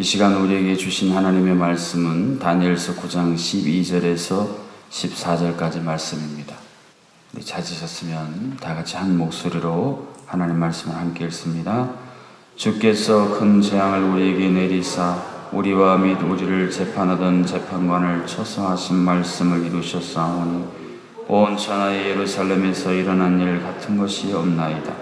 이 시간 우리에게 주신 하나님의 말씀은 다니엘서 9장 12절에서 14절까지 말씀입니다. 찾으셨으면 다 같이 한 목소리로 하나님 말씀을 함께 읽습니다. 주께서 큰 재앙을 우리에게 내리사 우리와 및 우리를 재판하던 재판관을 처성하신 말씀을 이루셨사오니 온 천하의 예루살렘에서 일어난 일 같은 것이 없나이다.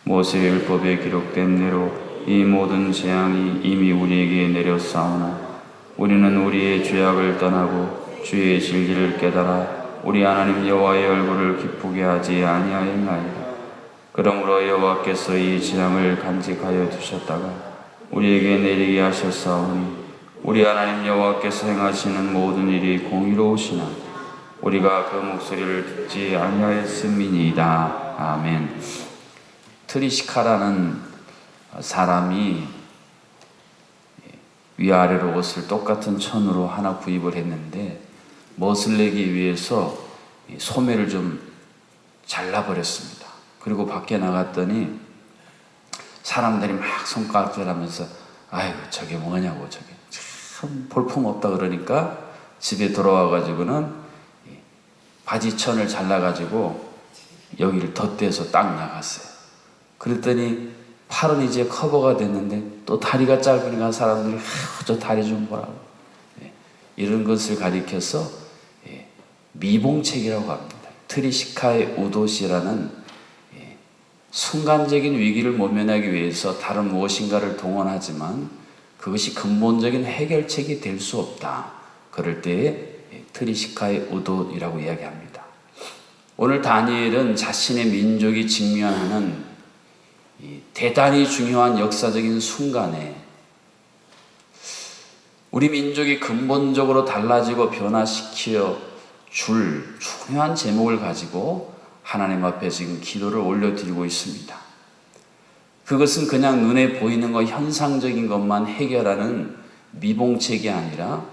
모세의 율법에 기록된 대로 이 모든 재앙이 이미 우리에게 내렸사오나 우리는 우리의 죄악을 떠나고 주의 진리를 깨달아 우리 하나님 여호와의 얼굴을 기쁘게 하지 아니하였나이다. 그러므로 여호와께서 이 재앙을 간직하여 두셨다가 우리에게 내리게 하셨사오니 우리 하나님 여호와께서 행하시는 모든 일이 공의로우시나 우리가 그 목소리를 듣지 아니하였음이니이다. 아멘. 트리시카라는 사람이 위아래로 옷을 똑같은 천으로 하나 구입을 했는데 멋을 내기 위해서 소매를 좀 잘라버렸습니다. 그리고 밖에 나갔더니 사람들이 막 손가락질하면서 아이고 저게 뭐냐고 저게 참 볼품없다 그러니까 집에 돌아와가지고는 바지천을 잘라가지고 여기를 덧대서 딱 나갔어요. 그랬더니 팔은 이제 커버가 됐는데 또 다리가 짧으니까 사람들이 저 다리 좀 보라고 이런 것을 가리켜서 미봉책이라고 합니다. 트리시카의 우도시라는 순간적인 위기를 모면하기 위해서 다른 무엇인가를 동원하지만 그것이 근본적인 해결책이 될 수 없다. 그럴 때에 트리시카의 우도이라고 이야기합니다. 오늘 다니엘은 자신의 민족이 직면하는 대단히 중요한 역사적인 순간에 우리 민족이 근본적으로 달라지고 변화시켜 줄 중요한 제목을 가지고 하나님 앞에 지금 기도를 올려드리고 있습니다. 그것은 그냥 눈에 보이는 것, 현상적인 것만 해결하는 미봉책이 아니라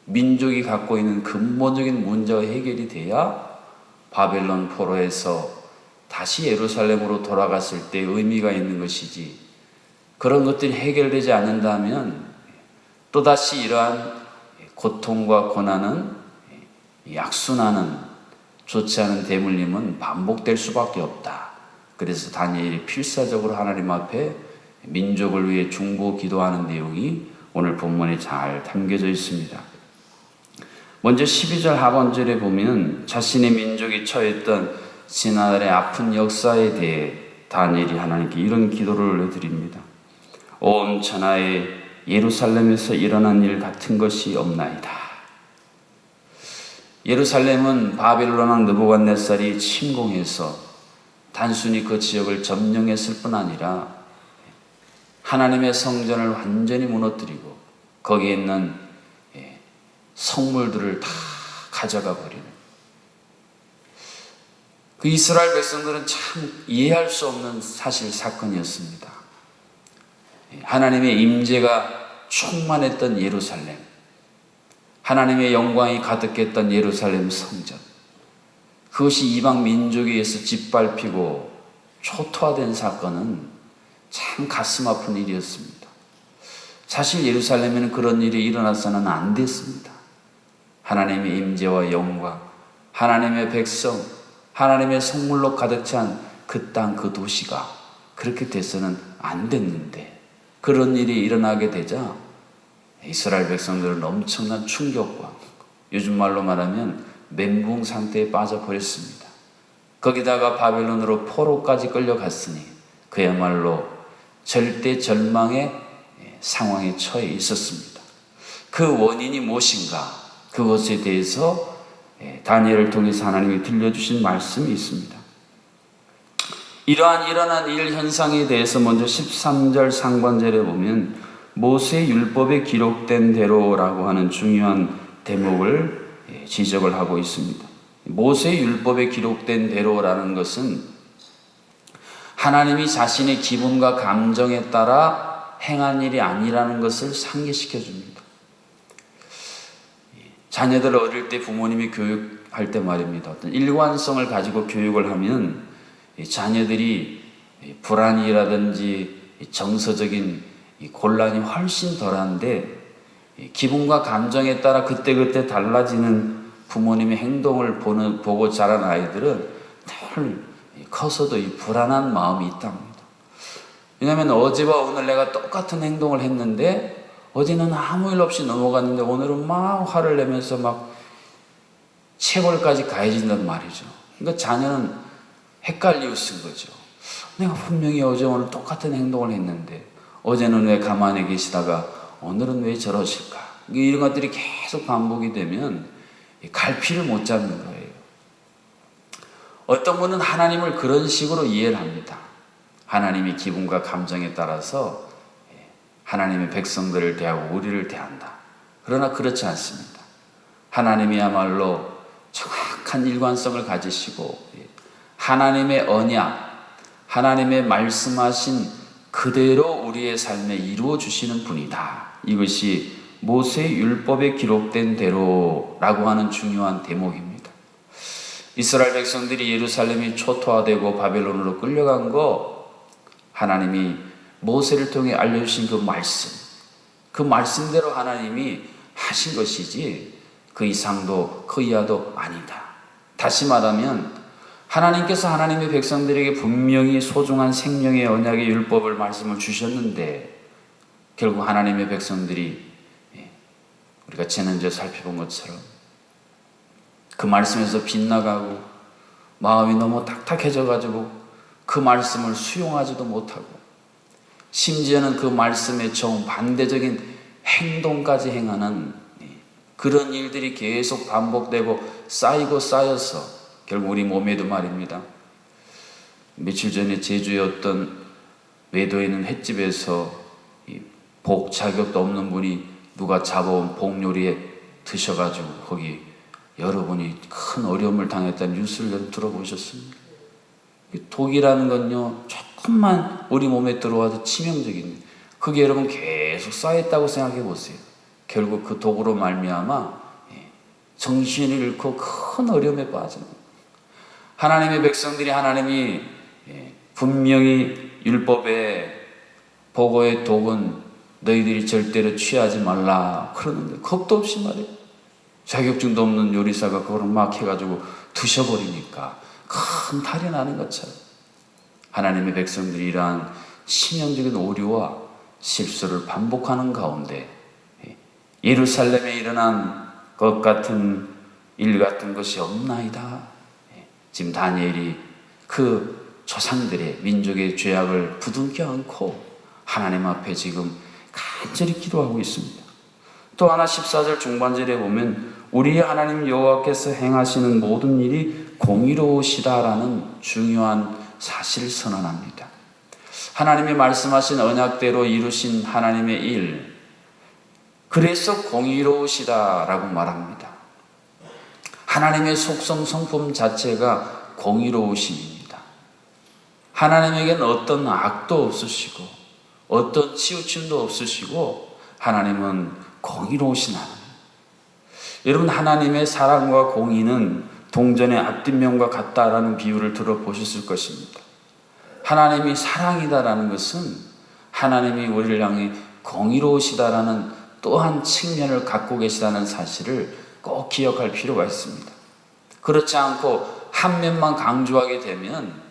민족이 갖고 있는 근본적인 문제가 해결이 돼야 바벨론 포로에서 다시 예루살렘으로 돌아갔을 때 의미가 있는 것이지, 그런 것들이 해결되지 않는다면 또다시 이러한 고통과 고난은 약순하는 좋지 않은 대물림은 반복될 수밖에 없다. 그래서 다니엘이 필사적으로 하나님 앞에 민족을 위해 중보 기도하는 내용이 오늘 본문에 잘 담겨져 있습니다. 먼저 12절 하반절에 보면 자신의 민족이 처했던 지난날의 아픈 역사에 대해 다니엘이 하나님께 이런 기도를 올려드립니다. 온 천하에 예루살렘에서 일어난 일 같은 것이 없나이다. 예루살렘은 바벨론 왕 느부갓네살이 침공해서 단순히 그 지역을 점령했을 뿐 아니라 하나님의 성전을 완전히 무너뜨리고 거기에 있는 성물들을 다 가져가 버리는, 그 이스라엘 백성들은 참 이해할 수 없는 사실 사건이었습니다. 하나님의 임재가 충만했던 예루살렘, 하나님의 영광이 가득했던 예루살렘 성전, 그것이 이방 민족에 의해서 짓밟히고 초토화된 사건은 참 가슴 아픈 일이었습니다. 사실 예루살렘에는 그런 일이 일어나서는 안 됐습니다. 하나님의 임재와 영광, 하나님의 백성, 하나님의 성물로 가득 찬 그 땅, 그 도시가 그렇게 돼서는 안 됐는데 그런 일이 일어나게 되자 이스라엘 백성들은 엄청난 충격과 요즘 말로 말하면 멘붕 상태에 빠져버렸습니다. 거기다가 바벨론으로 포로까지 끌려갔으니 그야말로 절대 절망의 상황에 처해 있었습니다. 그 원인이 무엇인가, 그것에 대해서 다니엘을 통해서 하나님이 들려주신 말씀이 있습니다. 이러한 일어난 일 현상에 대해서 먼저 13절 상반절에 보면 모세의 율법에 기록된 대로라고 하는 중요한 대목을 지적을 하고 있습니다. 모세의 율법에 기록된 대로라는 것은 하나님이 자신의 기분과 감정에 따라 행한 일이 아니라는 것을 상기시켜 줍니다. 자녀들 어릴 때 부모님이 교육할 때 말입니다. 어떤 일관성을 가지고 교육을 하면 자녀들이 불안이라든지 정서적인 이 곤란이 훨씬 덜한데 기분과 감정에 따라 그때그때 달라지는 부모님의 행동을 보고 자란 아이들은 늘 커서도 이 불안한 마음이 있답니다. 왜냐하면 어제와 오늘 내가 똑같은 행동을 했는데 어제는 아무 일 없이 넘어갔는데 오늘은 막 화를 내면서 막 체벌까지 가해진단 말이죠. 그러니까 자녀는 헷갈리고 쓴 거죠. 내가 분명히 어제 오늘 똑같은 행동을 했는데 어제는 왜 가만히 계시다가 오늘은 왜 저러실까? 이런 것들이 계속 반복이 되면 갈피를 못 잡는 거예요. 어떤 분은 하나님을 그런 식으로 이해를 합니다. 하나님이 기분과 감정에 따라서 하나님의 백성들을 대하고 우리를 대한다. 그러나 그렇지 않습니다. 하나님이야말로 정확한 일관성을 가지시고 하나님의 언약, 하나님의 말씀하신 그대로 우리의 삶에 이루어 주시는 분이다. 이것이 모세의 율법에 기록된 대로라고 하는 중요한 대목입니다. 이스라엘 백성들이 예루살렘이 초토화되고 바벨론으로 끌려간 거 하나님이 모세를 통해 알려주신 그 말씀대로 하나님이 하신 것이지 그 이상도 그 이하도 아니다. 다시 말하면 하나님께서 하나님의 백성들에게 분명히 소중한 생명의 언약의 율법을 말씀을 주셨는데 결국 하나님의 백성들이 우리가 지난주에 살펴본 것처럼 그 말씀에서 빗나가고 마음이 너무 딱딱해져 가지고 그 말씀을 수용하지도 못하고 심지어는 그 말씀에 정반대적인 행동까지 행하는 그런 일들이 계속 반복되고 쌓이고 쌓여서 결국 우리 몸에도 말입니다. 며칠 전에 제주의 어떤 외도에 있는 횟집에서 복 자격도 없는 분이 누가 잡아온 복 요리에 드셔가지고 거기 여러분이 큰 어려움을 당했다는 뉴스를 들어보셨습니까? 독이라는 건요 조금만 우리 몸에 들어와도 치명적인 그게 여러분 계속 쌓였다고 생각해 보세요. 결국 그 독으로 말미암아 정신을 잃고 큰 어려움에 빠져요. 하나님의 백성들이 하나님이 분명히 율법에 보고의 독은 너희들이 절대로 취하지 말라 그러는데 겁도 없이 말이에요. 자격증도 없는 요리사가 그걸 막 해가지고 드셔버리니까 큰 탈이 나는 것처럼 하나님의 백성들이 이러한 치명적인 오류와 실수를 반복하는 가운데 예루살렘에 일어난 것 같은 일 같은 것이 없나이다. 지금 다니엘이 그 조상들의 민족의 죄악을 부둥켜 안고 하나님 앞에 지금 간절히 기도하고 있습니다. 또 하나 14절 중반절에 보면 우리 하나님 여호와께서 행하시는 모든 일이 공의로우시다라는 중요한 사실을 선언합니다. 하나님이 말씀하신 언약대로 이루신 하나님의 일, 그래서 공의로우시다라고 말합니다. 하나님의 속성 성품 자체가 공의로우심입니다. 하나님에게는 어떤 악도 없으시고 어떤 치우침도 없으시고 하나님은 공의로우신 하나님. 여러분 하나님의 사랑과 공의는 동전의 앞뒷면과 같다라는 비유를 들어보셨을 것입니다. 하나님이 사랑이다라는 것은 하나님이 우리를 향해 공의로우시다라는 또한 측면을 갖고 계시다는 사실을 꼭 기억할 필요가 있습니다. 그렇지 않고 한 면만 강조하게 되면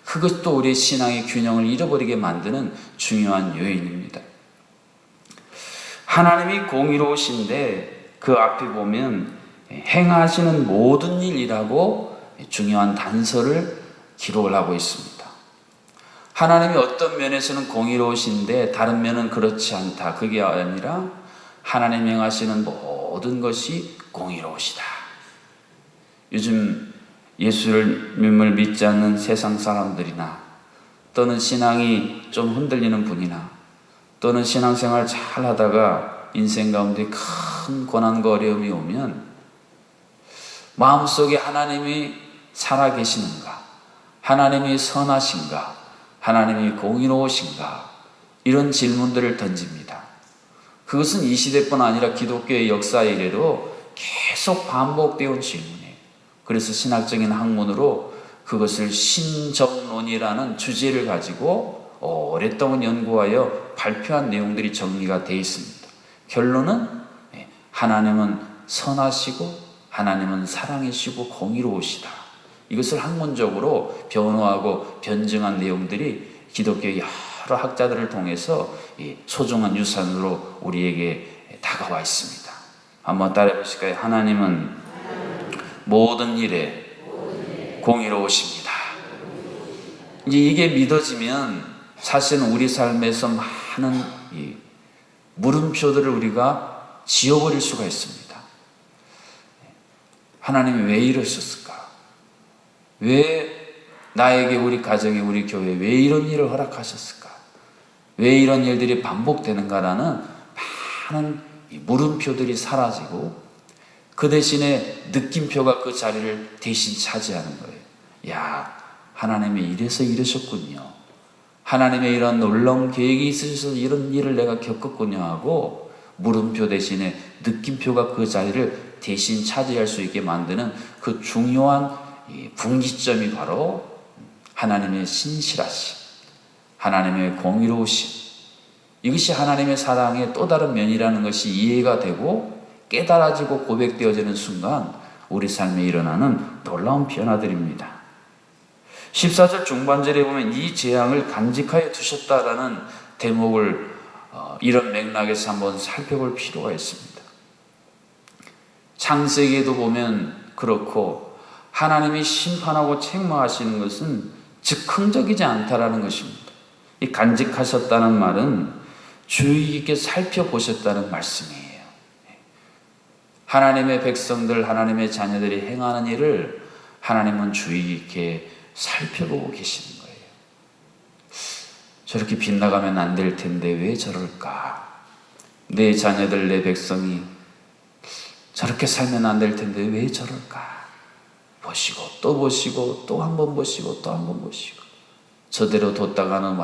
그것도 우리의 신앙의 균형을 잃어버리게 만드는 중요한 요인입니다. 하나님이 공의로우신데 그 앞에 보면 행하시는 모든 일이라고 중요한 단서를 기록을 하고 있습니다. 하나님이 어떤 면에서는 공의로우신데 다른 면은 그렇지 않다. 그게 아니라 하나님 행하시는 모든 것이 공의로우시다. 요즘 예수님을 믿지 않는 세상 사람들이나 또는 신앙이 좀 흔들리는 분이나 또는 신앙생활 잘 하다가 인생 가운데 큰 고난과 어려움이 오면 마음속에 하나님이 살아계시는가, 하나님이 선하신가, 하나님이 공의로우신가 이런 질문들을 던집니다. 그것은 이 시대뿐 아니라 기독교의 역사 이래로 계속 반복되어 온 질문이에요. 그래서 신학적인 학문으로 그것을 신정론이라는 주제를 가지고 오랫동안 연구하여 발표한 내용들이 정리가 되어 있습니다. 결론은 하나님은 선하시고 하나님은 사랑이시고 공의로우시다. 이것을 학문적으로 변호하고 변증한 내용들이 기독교의 여러 학자들을 통해서 소중한 유산으로 우리에게 다가와 있습니다. 한번 따라해 보실까요? 하나님은 모든 일에 공의로우십니다. 이제 이게 믿어지면 사실은 우리 삶에서 많은 물음표들을 우리가 지워버릴 수가 있습니다. 하나님이 왜 이러셨을까? 왜 나에게, 우리 가정에, 우리 교회에 왜 이런 일을 허락하셨을까? 왜 이런 일들이 반복되는가라는 많은 물음표들이 사라지고 그 대신에 느낌표가 그 자리를 대신 차지하는 거예요. 야, 하나님이 이래서 이러셨군요. 하나님의 이런 놀라운 계획이 있으셔서 이런 일을 내가 겪었군요 하고 물음표 대신에 느낌표가 그 자리를 대신 차지할 수 있게 만드는 그 중요한 분기점이 바로 하나님의 신실하심, 하나님의 공의로우심, 이것이 하나님의 사랑의 또 다른 면이라는 것이 이해가 되고 깨달아지고 고백되어지는 순간 우리 삶에 일어나는 놀라운 변화들입니다. 14절 중반절에 보면 이 재앙을 간직하여 두셨다라는 대목을 이런 맥락에서 한번 살펴볼 필요가 있습니다. 창세기에도 보면 그렇고 하나님이 심판하고 책망하시는 것은 즉흥적이지 않다라는 것입니다. 이 간직하셨다는 말은 주의 깊게 살펴보셨다는 말씀이에요. 하나님의 백성들, 하나님의 자녀들이 행하는 일을 하나님은 주의 깊게 살펴보고 계시는 거예요. 저렇게 빗나가면 안 될 텐데 왜 저럴까? 내 자녀들, 내 백성이 저렇게 살면 안 될 텐데 왜 저럴까? 보시고 또 보시고 또 한 번 보시고 또 한 번 보시고 저대로 뒀다가는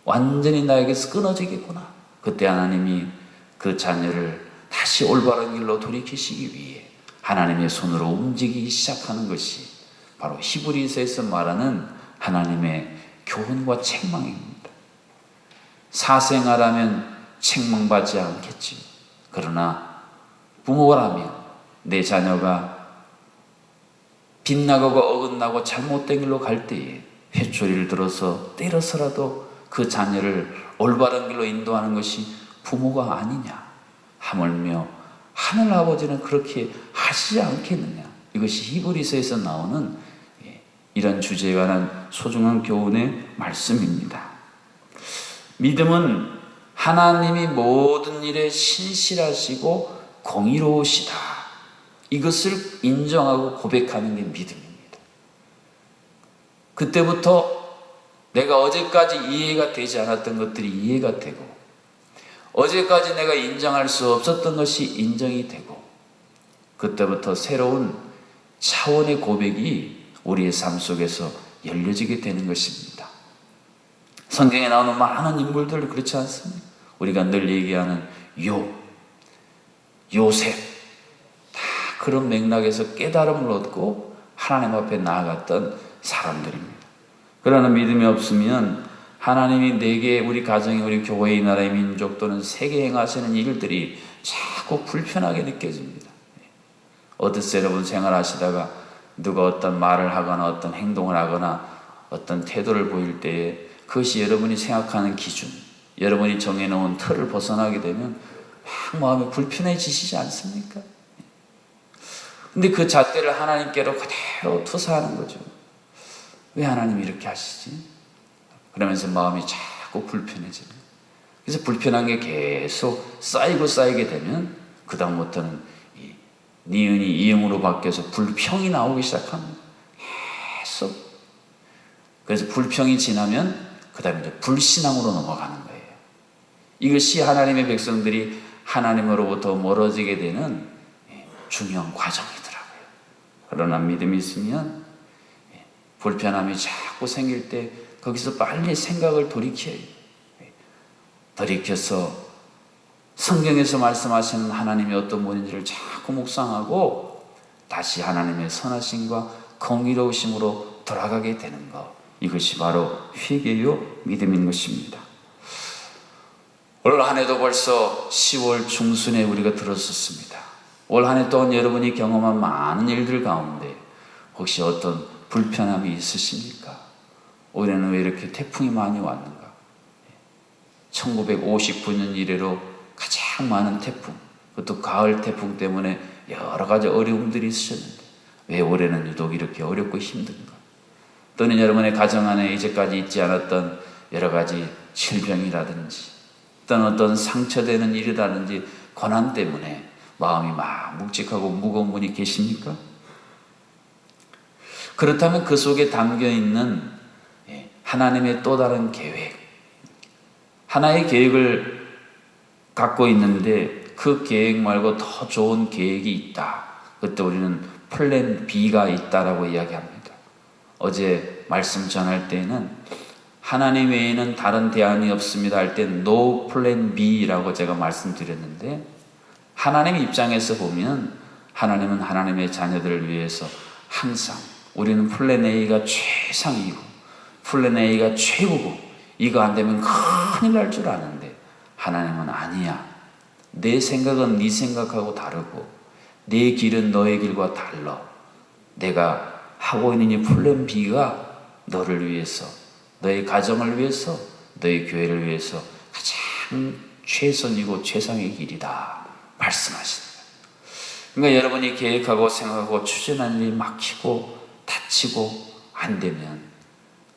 완전히 나에게서 끊어지겠구나. 그때 하나님이 그 자녀를 다시 올바른 길로 돌이키시기 위해 하나님의 손으로 움직이기 시작하는 것이 바로 히브리서에서 말하는 하나님의 교훈과 책망입니다. 사생아라면 책망받지 않겠지. 그러나 부모라면 내 자녀가 빗나가고 어긋나고 잘못된 길로 갈 때에 회초리를 들어서 때려서라도 그 자녀를 올바른 길로 인도하는 것이 부모가 아니냐. 하물며 하늘 아버지는 그렇게 하시지 않겠느냐. 이것이 히브리서에서 나오는 이런 주제에 관한 소중한 교훈의 말씀입니다. 믿음은 하나님이 모든 일에 신실하시고 공의로우시다. 이것을 인정하고 고백하는 게 믿음입니다. 그때부터 내가 어제까지 이해가 되지 않았던 것들이 이해가 되고 어제까지 내가 인정할 수 없었던 것이 인정이 되고 그때부터 새로운 차원의 고백이 우리의 삶 속에서 열려지게 되는 것입니다. 성경에 나오는 많은 인물들 그렇지 않습니까? 우리가 늘 얘기하는 요셉 다 그런 맥락에서 깨달음을 얻고 하나님 앞에 나아갔던 사람들입니다. 그러나 믿음이 없으면 하나님이 내게, 우리 가정에, 우리 교회, 이 나라의 민족 또는 세계에 행하시는 일들이 자꾸 불편하게 느껴집니다. 어드스 여러분 생활하시다가 누가 어떤 말을 하거나 어떤 행동을 하거나 어떤 태도를 보일 때에 그것이 여러분이 생각하는 기준, 여러분이 정해놓은 틀을 벗어나게 되면 막 마음이 불편해지시지 않습니까? 근데 그 잣대를 하나님께로 그대로 투사하는 거죠. 왜 하나님이 이렇게 하시지? 그러면서 마음이 자꾸 불편해져요. 그래서 불편한 게 계속 쌓이게 되면 그 다음부터는 니은이 이음으로 바뀌어서 불평이 나오기 시작합니다. 계속. 그래서 불평이 지나면 그 다음에 이제 불신앙으로 넘어가는 거예요. 이것이 하나님의 백성들이 하나님으로부터 멀어지게 되는 중요한 과정이더라고요. 그러나 믿음이 있으면 불편함이 자꾸 생길 때 거기서 빨리 생각을 돌이켜요. 돌이켜서 성경에서 말씀하시는 하나님이 어떤 분인지를 자꾸 묵상하고 다시 하나님의 선하심과 공의로우심으로 돌아가게 되는 것. 이것이 바로 회개요 믿음인 것입니다. 올 한 해도 벌써 10월 중순에 우리가 들었었습니다. 올 한 해 동안 여러분이 경험한 많은 일들 가운데 혹시 어떤 불편함이 있으십니까? 올해는 왜 이렇게 태풍이 많이 왔는가? 1959년 이래로 가장 많은 태풍, 그것도 가을 태풍 때문에 여러 가지 어려움들이 있으셨는데 왜 올해는 유독 이렇게 어렵고 힘든가? 또는 여러분의 가정 안에 이제까지 있지 않았던 여러 가지 질병이라든지 또는 어떤 상처되는 일이라든지 고난 때문에 마음이 막 묵직하고 무거운 분이 계십니까? 그렇다면 그 속에 담겨있는 하나님의 또 다른 계획, 하나의 계획을 갖고 있는데 그 계획 말고 더 좋은 계획이 있다. 그때 우리는 플랜 B가 있다라고 이야기합니다. 어제 말씀 전할 때는 하나님 외에는 다른 대안이 없습니다 할 때 No Plan B라고 제가 말씀드렸는데, 하나님 입장에서 보면 하나님은 하나님의 자녀들을 위해서 항상 우리는 플랜 A가 최상이고 플랜 A가 최고고 이거 안 되면 큰일 날 줄 아는데 하나님은 아니야. 내 생각은 네 생각하고 다르고 내 길은 너의 길과 달라. 내가 하고 있는 이 플랜 B가 너를 위해서, 너의 가정을 위해서, 너의 교회를 위해서 가장 최선이고 최상의 길이다 말씀하십니다. 그러니까 여러분이 계획하고 생각하고 추진하는 일이 막히고 다치고 안 되면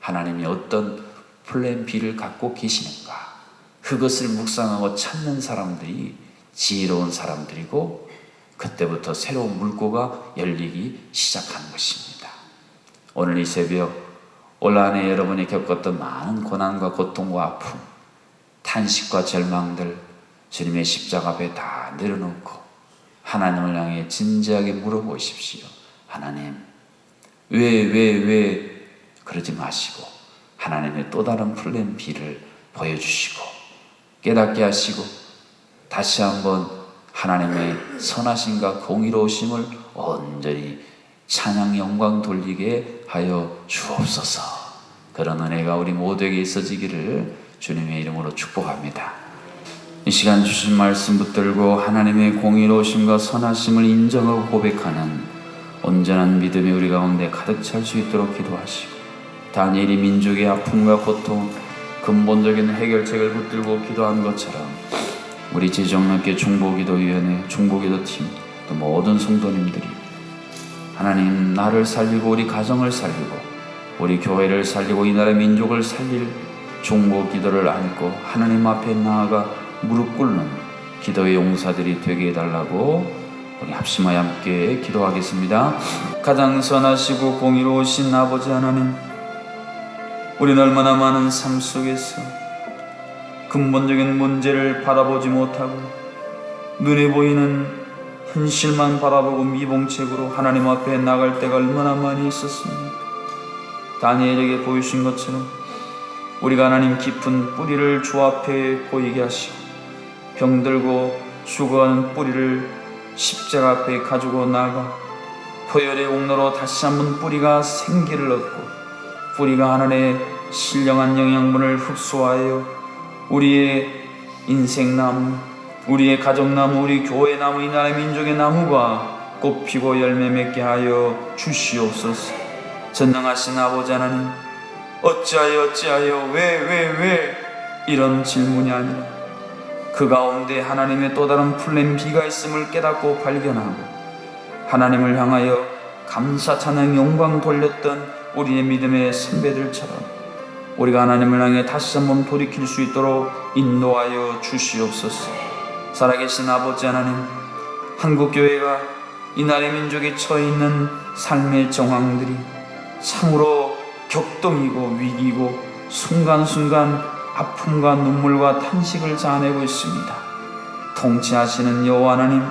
하나님이 어떤 플랜 B를 갖고 계시는가, 그것을 묵상하고 찾는 사람들이 지혜로운 사람들이고 그때부터 새로운 물꼬가 열리기 시작하는 것입니다. 오늘 이 새벽 올 한 해 여러분이 겪었던 많은 고난과 고통과 아픔, 탄식과 절망들 주님의 십자가 앞에 다 내려놓고 하나님을 향해 진지하게 물어보십시오. 하나님, 왜 그러지 마시고 하나님의 또 다른 플랜 B를 보여주시고 깨닫게 하시고 다시 한번 하나님의 선하심과 공의로우심을 온전히 찬양 영광 돌리게 하여 주옵소서. 그런 은혜가 우리 모두에게 있어지기를 주님의 이름으로 축복합니다. 이 시간 주신 말씀 붙들고 하나님의 공의로우심과 선하심을 인정하고 고백하는 온전한 믿음이 우리 가운데 가득 찰 수 있도록 기도하시고, 다니엘이 민족의 아픔과 고통 근본적인 해결책을 붙들고 기도한 것처럼 우리 제정학교 중보기도위원회, 중보기도팀, 또 모든 성도님들이 하나님 나를 살리고 우리 가정을 살리고 우리 교회를 살리고 이 나라 민족을 살릴 중보기도를 안고 하나님 앞에 나아가 무릎 꿇는 기도의 용사들이 되게 해달라고 우리 합심하여 함께 기도하겠습니다. 가장 선하시고 공의로우신 아버지 하나님, 우리는 얼마나 많은 삶 속에서 근본적인 문제를 바라보지 못하고 눈에 보이는 현실만 바라보고 미봉책으로 하나님 앞에 나갈 때가 얼마나 많이 있었습니까? 다니엘에게 보여주신 것처럼 우리가 하나님 깊은 뿌리를 주 앞에 보이게 하시고 병들고 죽어가는 뿌리를 십자가 앞에 가지고 나가 포열의 옥로로 다시 한번 뿌리가 생기를 얻고 뿌리가 하나님의 신령한 영양분을 흡수하여 우리의 인생나무, 우리의 가정나무, 우리 교회나무, 이 나라 민족의 나무가 꽃피고 열매 맺게 하여 주시옵소서. 전능하신 아버지 하나님, 어찌하여 왜 이런 질문이 아니라 그 가운데 하나님의 또 다른 플랜 B가 있음을 깨닫고 발견하고 하나님을 향하여 감사 찬양 영광 돌렸던 우리의 믿음의 선배들처럼 우리가 하나님을 향해 다시 한번 돌이킬 수 있도록 인도하여 주시옵소서. 살아계신 아버지 하나님, 한국교회가 이 나라의 민족이 처해 있는 삶의 정황들이 참으로 격동이고 위기고 순간순간 아픔과 눈물과 탄식을 자아내고 있습니다. 통치하시는 여호와 하나님,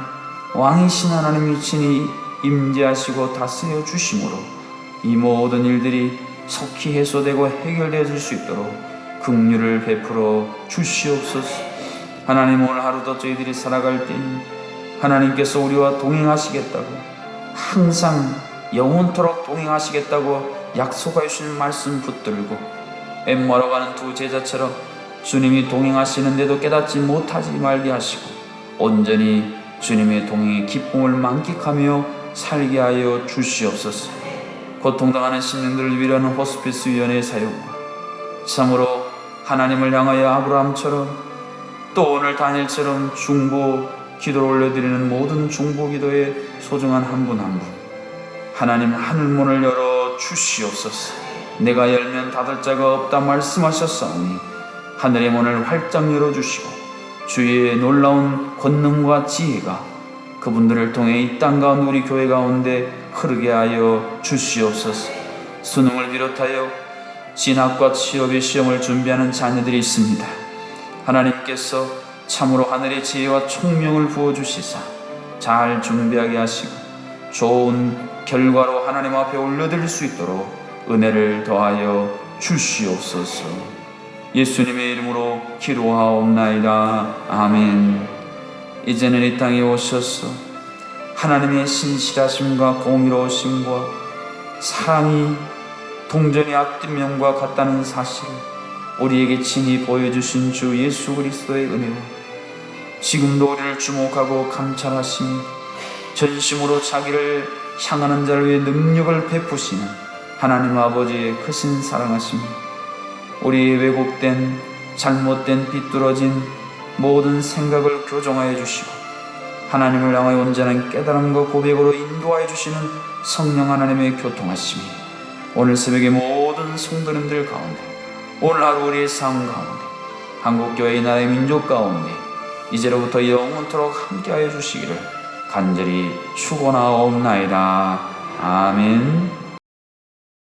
왕이신 하나님이 친히 임재하시고 다스려 주심으로 이 모든 일들이 속히 해소되고 해결되어질 수 있도록 긍휼을 베풀어 주시옵소서. 하나님, 오늘 하루도 저희들이 살아갈 때 하나님께서 우리와 동행하시겠다고, 항상 영원토록 동행하시겠다고 약속하신 말씀 붙들고 엠마로 가는 두 제자처럼 주님이 동행하시는데도 깨닫지 못하지 말게 하시고 온전히 주님의 동행의 기쁨을 만끽하며 살게 하여 주시옵소서. 고통당하는 시민들을 위로하는 호스피스 위원회의 사역과 참으로 하나님을 향하여 아브라함처럼 또 오늘 다니엘처럼 중보 기도를 올려드리는 모든 중보 기도에 소중한 한 분 한 분 하나님 하늘문을 열어 주시옵소서. 내가 열면 닫을 자가 없다 말씀하셨사오니 하늘의 문을 활짝 열어주시고 주의 놀라운 권능과 지혜가 그분들을 통해 이 땅 가운데 우리 교회 가운데 흐르게 하여 주시옵소서. 수능을 비롯하여 진학과 취업의 시험을 준비하는 자녀들이 있습니다. 하나님께서 참으로 하늘의 지혜와 총명을 부어주시사 잘 준비하게 하시고 좋은 결과로 하나님 앞에 올려드릴 수 있도록 은혜를 더하여 주시옵소서. 예수님의 이름으로 기도하옵나이다. 아멘. 이제는 이 땅에 오셔서 하나님의 신실하심과 공의로우심과 사랑이 동전의 앞뒷면과 같다는 사실을 우리에게 친히 보여주신 주 예수 그리스도의 은혜와 지금도 우리를 주목하고 감찰하시며 전심으로 자기를 향하는 자를 위해 능력을 베푸시는 하나님 아버지의 크신 사랑하심, 우리의 왜곡된 잘못된 비뚤어진 모든 생각을 교정하여 주시고 하나님을 향하여 온전한 깨달음과 고백으로 인도하여 주시는 성령 하나님의 교통하심이 오늘 새벽에 모든 성도님들 가운데 오늘 하루 우리의 삶 가운데 한국교회의 나라의 민족 가운데 이제로부터 영원토록 함께하여 주시기를 간절히 축원하옵나이다. 아멘.